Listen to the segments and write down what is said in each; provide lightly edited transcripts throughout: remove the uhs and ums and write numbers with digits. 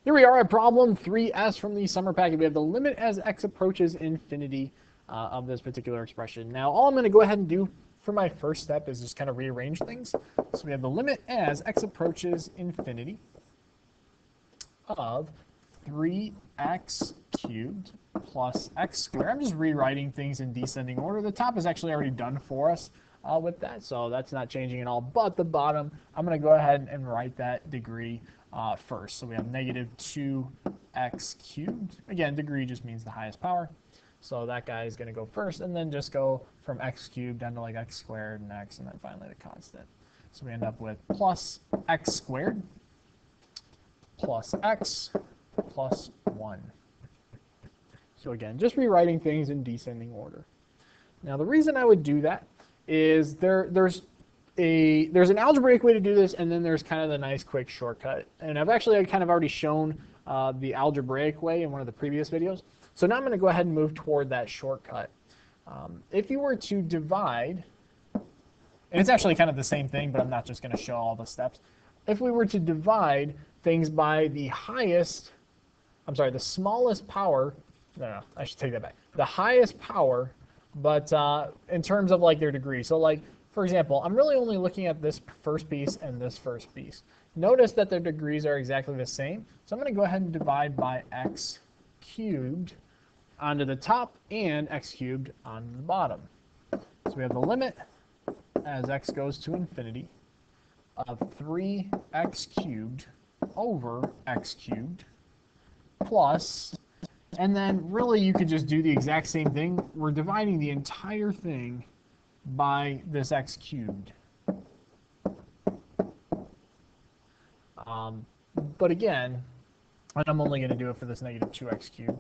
Here we are at problem 3s from the summer packet. We have the limit as x approaches infinity of this particular expression. Now, all I'm going to go ahead and do for my first step is just kind of rearrange things. So we have the limit as x approaches infinity of 3x cubed plus x squared. I'm just rewriting things in descending order. The top is actually already done for us with that, so that's not changing at all. But the bottom, I'm going to go ahead and write that degree first. So we have negative 2x cubed. Again, degree just means the highest power. So that guy is going to go first, and then just go from x cubed down to like x squared and x, and then finally the constant. So we end up with plus x squared plus x plus 1. So again, just rewriting things in descending order. Now the reason I would do that is there's an algebraic way to do this, and then there's kind of the nice quick shortcut. And I've actually kind of already shown the algebraic way in one of the previous videos. So now I'm going to go ahead and move toward that shortcut. If you were to divide, and it's actually kind of the same thing, but I'm not just going to show all the steps. If we were to divide things by the smallest power, no, I should take that back. The highest power, but in terms of like their degree. So like, for example, I'm really only looking at this first piece and this first piece. Notice that their degrees are exactly the same. So I'm going to go ahead and divide by x cubed onto the top and x cubed on the bottom. So we have the limit as x goes to infinity of 3x cubed over x cubed plus, and then really you could just do the exact same thing. We're dividing the entire thing by this x cubed. But again, and I'm only going to do it for this negative 2x cubed.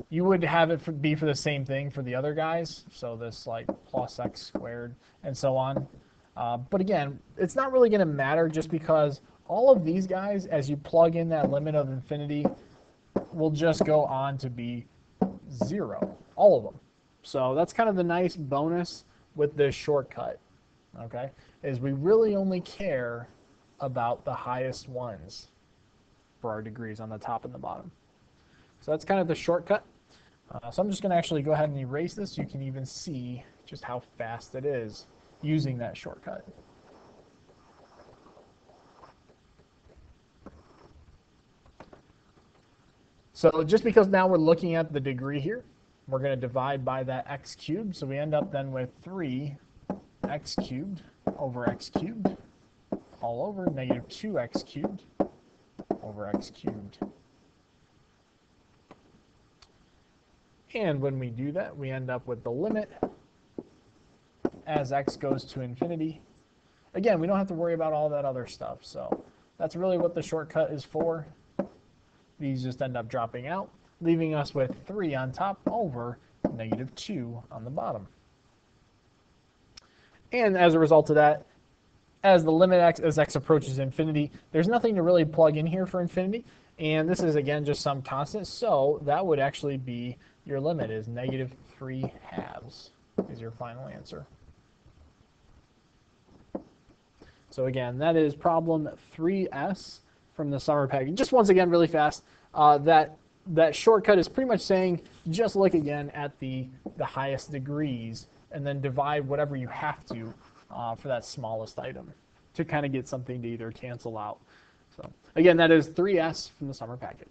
You would have it be for the same thing for the other guys, so this like plus x squared and so on. But again, it's not really going to matter just because all of these guys, as you plug in that limit of infinity, will just go on to be 0, all of them. So that's kind of the nice bonus with this shortcut, okay, is we really only care about the highest ones for our degrees on the top and the bottom. So that's kind of the shortcut. So I'm just going to actually go ahead and erase this so you can even see just how fast it is using that shortcut. So just because now we're looking at the degree here, we're going to divide by that x cubed. So we end up then with 3x cubed over x cubed all over negative 2x cubed over x cubed. And when we do that, we end up with the limit as x goes to infinity. Again, we don't have to worry about all that other stuff. So that's really what the shortcut is for. These just end up dropping out, leaving us with 3 on top over negative 2 on the bottom. And as a result of that, as the limit as x approaches infinity, there's nothing to really plug in here for infinity. And this is, again, just some constant. So that would actually be your limit is negative 3/2 is your final answer. So again, that is problem 3s from the summer package. Just once again, really fast, that shortcut is pretty much saying just look again at the highest degrees and then divide whatever you have to for that smallest item to kind of get something to either cancel out. So again, that is 3s from the summer packet.